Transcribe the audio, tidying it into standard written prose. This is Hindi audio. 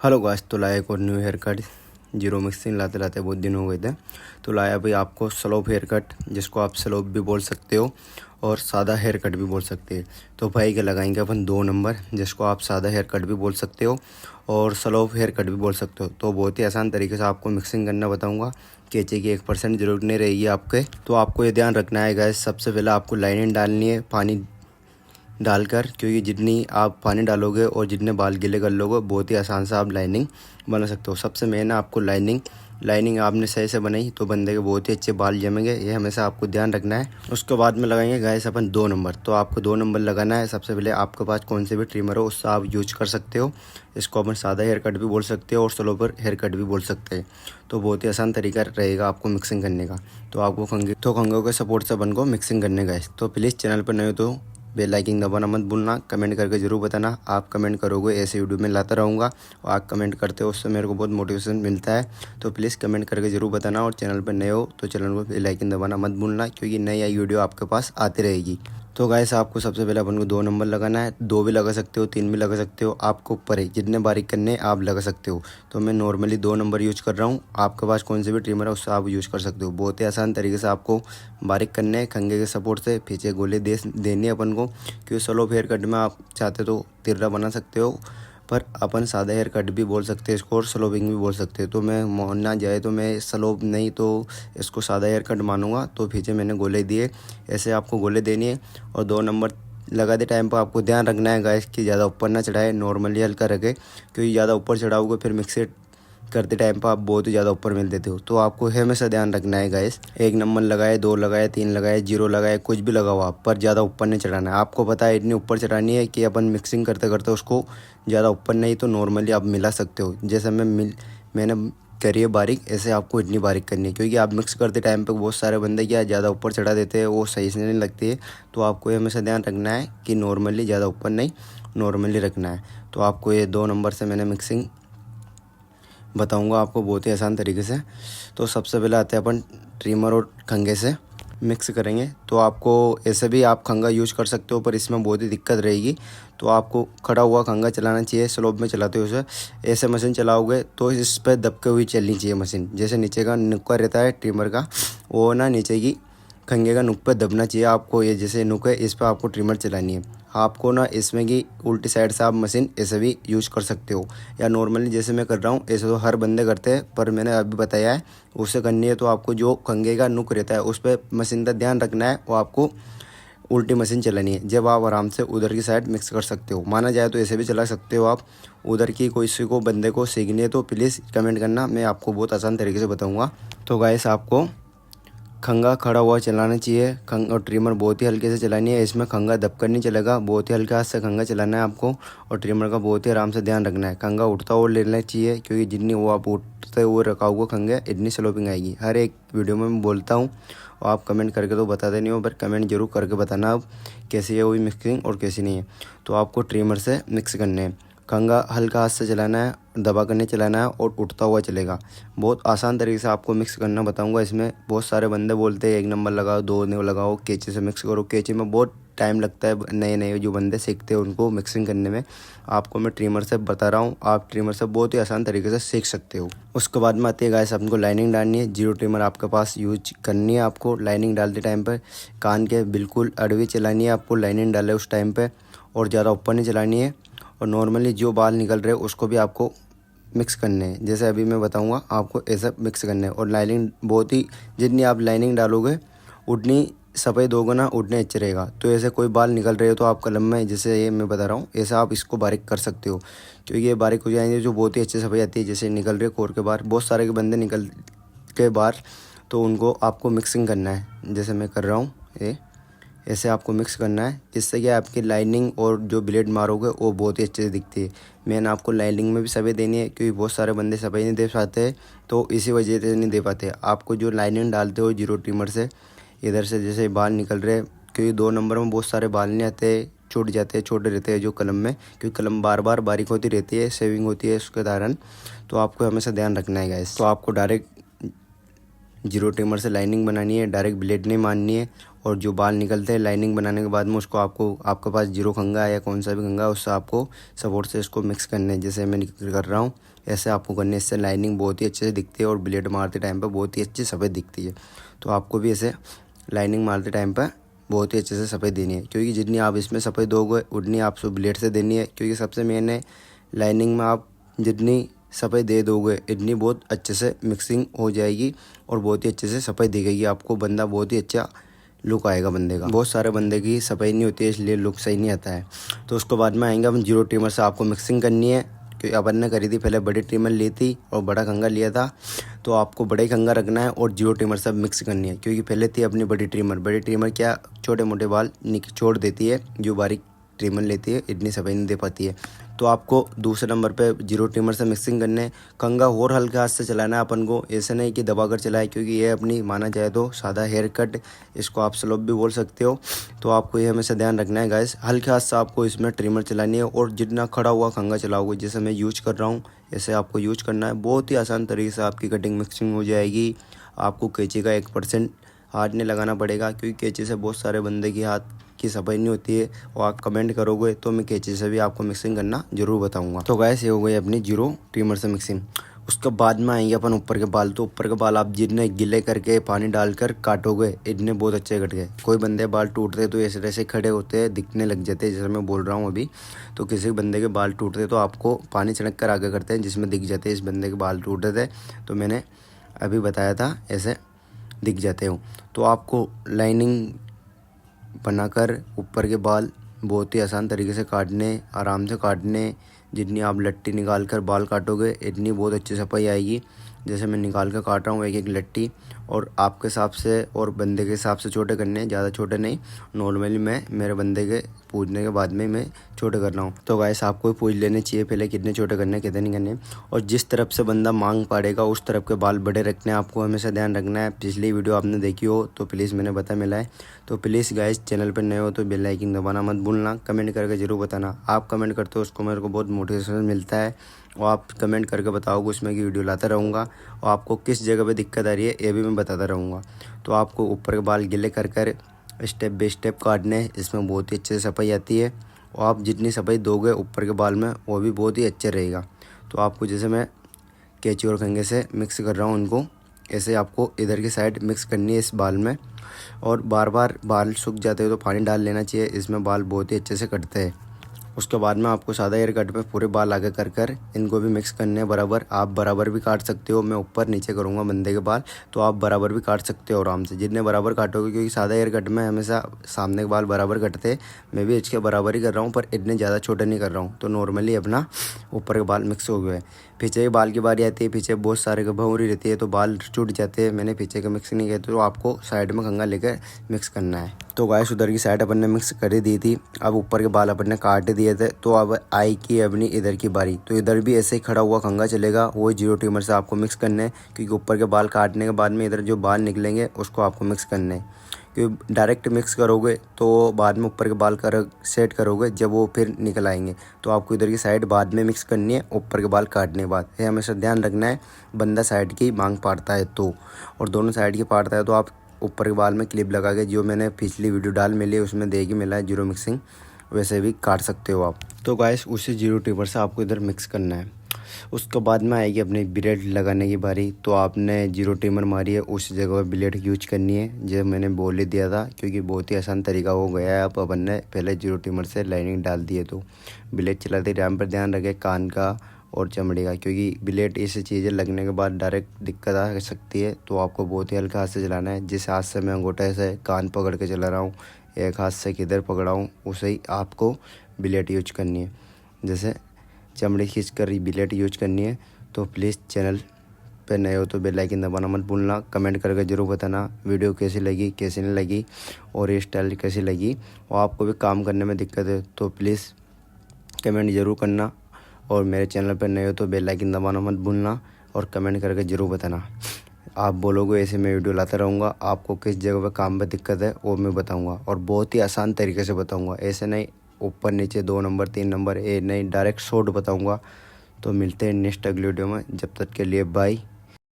हेलो गाइस, तो लाया एक और new haircut. Zero mixing लाते लाते बहुत दिन हो गए थे, तो लाया भाई आपको स्लोप हेयर कट, जिसको आप स्लोप भी बोल सकते हो और सादा हेयर कट भी बोल सकते हैं। तो भाई के लगाएंगे अपन 2 नंबर, जिसको आप सादा हेयर कट भी बोल सकते हो और स्लोप हेयर कट भी बोल सकते हो। तो बहुत ही आसान तरीके से आपको मिक्सिंग करना बताऊंगा। कैंची की 1% जरूरत नहीं रहेगी आपके। तो आपको ये ध्यान रखना है गाइस, सबसे पहले आपको लाइनिंग डालनी है पानी डालकर, क्योंकि जितनी आप पानी डालोगे और जितने बाल गीले कर लोगे बहुत ही आसान से आप लाइनिंग बना सकते हो। सबसे मेन है आपको लाइनिंग आपने सही से बनाई तो बंदे के बहुत ही अच्छे बाल जमेंगे, ये हमेशा आपको ध्यान रखना है। उसके बाद में लगाएंगे गाइस अपन 2 नंबर। तो आपको 2 नंबर लगाना है। सबसे पहले आपके पास कौन से भी ट्रिमर हो उससे आप यूज कर सकते हो। इसको अपन सादा हेयर कट भी बोल सकते हो और स्लोपर हेयर कट भी बोल सकते हैं। तो बहुत ही आसान तरीका रहेगा आपको मिक्सिंग करने का। तो आपको खंगों के सपोर्ट से अपन को मिक्सिंग करने का है। तो प्लीज़ चैनल पर नए हो तो बेल आइकन दबाना मत भूलना। कमेंट करके ज़रूर बताना, आप कमेंट करोगे ऐसे वीडियो में लाता रहूँगा और आप कमेंट करते हो उससे मेरे को बहुत मोटिवेशन मिलता है। तो प्लीज़ कमेंट करके ज़रूर बताना और चैनल पर नए हो तो चैनल को बेल आइकन दबाना मत भूलना, क्योंकि नई आई वीडियो आपके पास आती रहेगी। तो गाइस आपको सबसे पहले अपन को 2 नंबर लगाना है। 2 भी लगा सकते हो, 3 भी लगा सकते हो, आपको ऊपर है जितने बारीक करने आप लगा सकते हो। तो मैं नॉर्मली 2 नंबर यूज कर रहा हूँ। आपके पास कौन से भी ट्रिमर है उससे आप यूज कर सकते हो। बहुत ही आसान तरीके से आपको बारीक करने हैं खंगे के सपोर्ट से। पीछे गोले देनी है अपन को, क्योंकि स्लोप हेयर कट में आप चाहते तो तिर्रा बना सकते हो, पर अपन सादा हेयर कट भी बोल सकते हैं इसको और स्लोपिंग भी बोल सकते हैं। तो मैं मानना जाए तो मैं स्लोप नहीं तो इसको सादा हेयर कट मानूंगा। तो पीछे मैंने गोले दिए, ऐसे आपको गोले देनी है। और 2 नंबर लगाते टाइम पर आपको ध्यान रखना है गाइस कि ज़्यादा ऊपर ना चढ़ाए, नॉर्मली हल्का रखे, क्योंकि ज़्यादा ऊपर चढ़ाओगे फिर मिक्सी करते टाइम पर आप बहुत ही ज़्यादा ऊपर मिल देते हो। तो आपको हमेशा ध्यान रखना है गाइस, 1 नंबर लगाए, 2 लगाए, 3 लगाए, 0 लगाए, कुछ भी लगाओ आप, पर ज़्यादा ऊपर नहीं चढ़ाना है। आपको पता है इतनी ऊपर चढ़ानी है कि अपन मिक्सिंग करते करते उसको ज़्यादा ऊपर नहीं तो नॉर्मली आप मिला सकते हो। जैसे मैंने करी है बारीक, ऐसे आपको इतनी बारीक करनी है, क्योंकि आप मिक्स करते टाइम पे बहुत सारे बंदे क्या ज़्यादा ऊपर चढ़ा देते हैं, वो सही से नहीं लगती है। तो आपको ये हमेशा ध्यान रखना है कि नॉर्मली ज़्यादा ऊपर नहीं, नॉर्मली रखना है। तो आपको ये 2 नंबर से मैंने मिक्सिंग बताऊंगा आपको बहुत ही आसान तरीके से। तो सबसे पहले आते हैं अपन ट्रिमर और खंगे से मिक्स करेंगे। तो आपको ऐसे भी आप खंगा यूज कर सकते हो, पर इसमें बहुत ही दिक्कत रहेगी। तो आपको खड़ा हुआ खंगा चलाना चाहिए। स्लोप में चलाते हो उसे, ऐसे मशीन चलाओगे तो इस पर दबके हुई चलनी चाहिए मशीन। जैसे नीचे का नुक्का रहता है ट्रिमर का, वो ना नीचे की खंगे का नुक पे दबना चाहिए आपको। ये जैसे नुक है इस पर आपको ट्रिमर चलानी है। आपको ना इसमें की उल्टी साइड से आप मशीन ऐसे भी यूज कर सकते हो, या नॉर्मली जैसे मैं कर रहा हूँ ऐसे तो हर बंदे करते हैं, पर मैंने अभी बताया है उससे करनी है। तो आपको जो खंगे का नुक रहता है उस पर मशीन का ध्यान रखना है, वो आपको उल्टी मशीन चलानी है। जब आप आराम से उधर की साइड मिक्स कर सकते हो, माना जाए तो ऐसे भी चला सकते हो आप। उधर की किसी को बंदे को सीखनी है तो प्लीज़ कमेंट करना, मैं आपको बहुत आसान तरीके से बताऊँगा। तो गाइस आपको खंगा खड़ा हुआ चलाना चाहिए। और ट्रिमर बहुत ही हल्के से चलानी है। इसमें खंगा दबकर नहीं चलेगा, बहुत ही हल्के हाथ से खंगा चलाना है आपको। और ट्रिमर का बहुत ही आराम से ध्यान रखना है। खंगा उठता हुआ लेना चाहिए, क्योंकि जितनी वो आप उठते हुए रखाओगे खंगे इतनी स्लोपिंग आएगी। हर एक वीडियो में मैं बोलता हूँ और आप कमेंट करके तो बताते नहीं हो, पर कमेंट जरूर करके बताना अब कैसी है हुई मिक्सिंग और कैसी नहीं है। तो आपको ट्रिमर से मिक्स करने हैं। खंगा हल्का हाथ से चलाना है, दबा करने चलाना है और उठता हुआ चलेगा। बहुत आसान तरीके से आपको मिक्स करना बताऊंगा। इसमें बहुत सारे बंदे बोलते हैं 1 नंबर लगाओ, 2 नंबर लगाओ, कैंची से मिक्स करो। कैंची में बहुत टाइम लगता है, नए नए जो बंदे सीखते हैं उनको मिक्सिंग करने में। आपको मैं ट्रिमर से बता रहा हूँ, आप ट्रिमर से बहुत ही आसान तरीके से सीख सकते हो। उसके बाद में आती है गाइस आपको लाइनिंग डालनी है। 0 ट्रिमर आपके पास यूज करनी है आपको। लाइनिंग डालते टाइम पर कान के बिल्कुल अड़वी चलानी है आपको लाइनिंग डाले उस टाइम पर, और ज़्यादा ऊपर नहीं चलानी है। और नॉर्मली जो बाल निकल रहे हैं उसको भी आपको मिक्स करने हैं, जैसे अभी मैं बताऊंगा आपको ऐसा मिक्स करने हैं। और लाइनिंग बहुत ही, जितनी आप लाइनिंग डालोगे उतनी सफ़ेद होगा ना, उतने अच्छे रहेगा। तो ऐसे कोई बाल निकल रहे हो तो आप कलम में, जैसे ये मैं बता रहा हूँ, ऐसा आप इसको बारीक कर सकते हो, क्योंकि ये बारीक हो जाएंगे जो बहुत ही अच्छे सफ़ेद आती है। जैसे निकल रहे कोर के बाहर, बहुत सारे के बंदे निकल के बाहर, तो उनको आपको मिक्सिंग करना है जैसे मैं कर रहा हूँ। ये ऐसे आपको मिक्स करना है, जिससे कि आपकी लाइनिंग और जो ब्लेड मारोगे वो बहुत ही अच्छे से दिखती है। मैंने आपको लाइनिंग में भी सफ़ेद देनी है, क्योंकि बहुत सारे बंदे सफ़ेद नहीं दे पाते हैं, तो इसी वजह से नहीं दे पाते। आपको जो लाइनिंग डालते हो 0 ट्रिमर से, इधर से जैसे बाल निकल रहे, क्योंकि 2 नंबर में बहुत सारे बाल नहीं आते, छूट जाते हैं, छोटे रहते हैं जो कलम में, क्योंकि कलम बार बार बारीक होती रहती है, सेविंग होती है उसके कारण। तो आपको हमेशा ध्यान रखना है गाइस। तो आपको डायरेक्ट 0 ट्रिमर से लाइनिंग बनानी है, डायरेक्ट ब्लेड नहीं मारनी है। और जो बाल निकलते हैं लाइनिंग बनाने के बाद में उसको आपके पास जीरो कंघा है या कौन सा भी कंघा है उससे आपको सपोर्ट से इसको मिक्स करना है। जैसे मैं कर रहा हूँ ऐसे आपको करने, इससे लाइनिंग बहुत ही अच्छे से दिखती है और ब्लेड मारते टाइम पर बहुत ही अच्छी सफ़ेद दिखती है। तो आपको भी ऐसे लाइनिंग मारते टाइम पर बहुत ही अच्छे से सफ़ेद देनी है, क्योंकि जितनी आप इसमें सफ़ेद दोगे उतनी आपको ब्लेड से देनी है। क्योंकि सबसे मेन है लाइनिंग में आप जितनी सफ़ेद दे दोगे इतनी बहुत अच्छे से मिक्सिंग हो जाएगी और बहुत ही अच्छे से सफ़ेद दिखेगी आपको, बंदा बहुत ही अच्छा लुक आएगा बंदे का। बहुत सारे बंदे की सफ़ेद नहीं होती है इसलिए लुक सही नहीं आता है। तो उसके बाद में आएंगे हम जीरो ट्रिमर से आपको मिक्सिंग करनी है। क्योंकि अपन ने करी थी पहले बड़ी ट्रिमर ली थी और बड़ा कंघा लिया था, तो आपको बड़ा ही कंघा रखना है और जीरो ट्रिमर सब मिक्स करनी है। क्योंकि पहले थी अपनी बड़ी ट्रिमर क्या छोटे मोटे बाल छोड़ देती है, जो बारीक ट्रिमर लेती है इतनी सफाई नहीं दे पाती है। तो आपको दूसरे नंबर पे जीरो ट्रिमर से मिक्सिंग करने, कंघा और हल्के हाथ से चलाना है अपन को, ऐसे नहीं कि दबा कर चलाए। क्योंकि ये अपनी माना जाए तो सादा हेयर कट, इसको आप स्लोप भी बोल सकते हो। तो आपको ये हमेशा ध्यान रखना है गाइस, हल्के हाथ से आपको इसमें ट्रिमर चलानी है और जितना खड़ा हुआ कंघा चलाओगे, जैसे मैं यूज कर रहा हूँ ऐसे आपको यूज करना है। बहुत ही आसान तरीके से आपकी कटिंग मिक्सिंग हो जाएगी। आपको कैंची का 1% हाथ नहीं लगाना पड़ेगा, क्योंकि कैंची से बहुत सारे बंदे की हाथ की सफाई नहीं होती है। और आप कमेंट करोगे तो मैं कैंची से भी आपको मिक्सिंग करना जरूर बताऊंगा। तो गाइस ये हो गई अपनी जीरो ट्रिमर से मिक्सिंग। उसके बाद में आएंगे अपन ऊपर के बाल। तो ऊपर के बाल आप जितने गिले करके पानी डालकर काटोगे इतने बहुत अच्छे कट गए। कोई बंदे बाल टूटते तो ऐसे ऐसे खड़े होते हैं, दिखने लग जाते हैं, जैसे मैं बोल रहा हूँ अभी। तो किसी बंदे के बाल टूटते तो आपको पानी छिड़क कर आगे करते हैं, जिसमें दिख जाते हैं इस बंदे के बाल टूटे थे। तो मैंने अभी बताया था ऐसे दिख जाते हो। तो आपको लाइनिंग बनाकर ऊपर के बाल बहुत ही आसान तरीके से काटने, आराम से काटने। जितनी आप लट्टी निकाल कर बाल काटोगे इतनी बहुत अच्छी सफाई आएगी। जैसे मैं निकाल कर काट रहा हूँ एक एक लट्टी, और आपके हिसाब से और बंदे के हिसाब से छोटे करने हैं, ज़्यादा छोटे नहीं। नॉर्मली मैं मेरे बंदे के पूछने के बाद में मैं छोटे कर रहा हूँ। तो गाइस आपको पूछ लेने चाहिए पहले कितने छोटे करने हैं कितने नहीं करने। और जिस तरफ से बंदा मांग पाड़ेगा उस तरफ के बाल बड़े रखने हैं, आपको हमेशा ध्यान रखना है। पिछली वीडियो आपने देखी हो तो प्लीज़ मैंने बता मिला है। तो प्लीज़ गाइस चैनल पर नए हो तो बेल आइकन दबाना मत भूलना, कमेंट करके ज़रूर बताना। आप कमेंट करते हो उसको मेरे को बहुत मोटिवेशन मिलता है, और आप कमेंट करके बताओगे उसमें की वीडियो लाता रहूँगा। और आपको किस जगह पे दिक्कत आ रही है ये भी मैं बताता रहूँगा। तो आपको ऊपर के बाल गिले कर कर स्टेप बाय स्टेप काटने, इसमें बहुत ही अच्छे से सफाई आती है। और आप जितनी सफाई दोगे ऊपर के बाल में वो भी बहुत ही अच्छे रहेगा। तो आपको जैसे मैं कैंची और कंघे से मिक्स कर रहा हूँ उनको, ऐसे आपको इधर की साइड मिक्स करनी है इस बाल में। और बार बार बाल सूख जाते हो तो पानी डाल लेना चाहिए, इसमें बाल बहुत ही अच्छे से कटते हैं। उसके बाद में आपको सादा हेयर कट में पूरे बाल आगे कर कर इनको भी मिक्स करने हैं बराबर। आप बराबर भी काट सकते हो, मैं ऊपर नीचे करूँगा बंदे के बाल, तो आप बराबर भी काट सकते हो आराम से, जितने बराबर काटोगे। क्योंकि सादा हेयर कट में हमेशा सामने के बाल बराबर कटते हैं। मैं भी इसके बराबर ही कर रहा हूँ, पर इतने ज़्यादा छोटे नहीं कर रहा हूँ। तो नॉर्मली अपना ऊपर के बाल मिक्स हो गए। पीछे के बाल की बारी आती है, पीछे बहुत सारे भंवरी रहती है तो बाल छूट जाते हैं। मैंने पीछे का मिक्स नहीं किया, तो आपको साइड में कंघा लेकर मिक्स करना है। तो गाइस उधर की साइड अपन ने मिक्स कर ही दी थी, अब ऊपर के बाल अपन ने काट दिए थे। तो अब आई की अपनी इधर की बारी, तो इधर भी ऐसे ही खड़ा हुआ कंघा चलेगा, वो जीरो ट्रिमर से आपको मिक्स करने हैं। क्योंकि ऊपर के बाल काटने के बाद में इधर जो बाल निकलेंगे उसको आपको मिक्स करने हैं। क्योंकि डायरेक्ट मिक्स करोगे तो बाद में ऊपर के बाल सेट करोगे जब वो फिर निकल आएंगे। तो आपको इधर की साइड बाद में मिक्स करनी है ऊपर के बाल काटने के बाद। ये हमेशा ध्यान रखना है, बंदा साइड की मांग पाड़ता है तो, और दोनों साइड की पाड़ता है तो आप ऊपर के बाल में क्लिप लगा के, जो मैंने पिछली वीडियो डाल मिली है उसमें देखी मिला है जीरो मिक्सिंग, वैसे भी काट सकते हो आप। तो गाइस उसी जीरो ट्रिमर से आपको इधर मिक्स करना है। उसके बाद में आएगी अपनी ब्लेड लगाने की बारी। तो आपने जीरो ट्रिमर मारी है उस जगह पर ब्लेड यूज करनी है, जो मैंने बोल ही दिया था। क्योंकि बहुत ही आसान तरीका हो गया है, अब अपन ने पहले जीरो ट्रिमर से लाइनिंग डाल दी है। तो ब्लेड चलाते टाइम पर ध्यान रखें कान का और चमड़ी का, क्योंकि ब्लेड ऐसी चीज़ें लगने के बाद डायरेक्ट दिक्कत आ सकती है। तो आपको बहुत ही हल्का हाथ से चलाना है। जिस हाथ से मैं अंगूठे से कान पकड़ के चला रहा हूँ, एक हाथ से किधर पकड़ा हूँ उसे ही आपको ब्लेड यूज करनी है। जैसे चमड़ी खींच कर ब्लेड यूज करनी है। तो प्लीज़ चैनल पे नए हो तो बेल आइकन दबाना मत भूलना, कमेंट करके ज़रूर बताना वीडियो कैसी लगी कैसी नहीं लगी और ये स्टाइल कैसी लगी। और आपको भी काम करने में दिक्कत है तो प्लीज़ कमेंट ज़रूर करना। और मेरे चैनल पर नए हो तो बेल आइकन दबाना मत भूलना और कमेंट करके ज़रूर बताना। आप बोलोगे ऐसे मैं वीडियो लाता रहूँगा, आपको किस जगह पे काम में दिक्कत है वो मैं बताऊँगा, और बहुत ही आसान तरीके से बताऊँगा। ऐसे नहीं ऊपर नीचे 2 नंबर 3 नंबर नहीं, डायरेक्ट शॉर्ट बताऊँगा। तो मिलते हैं नेक्स्ट अगली वीडियो में, जब तक के लिए बाय।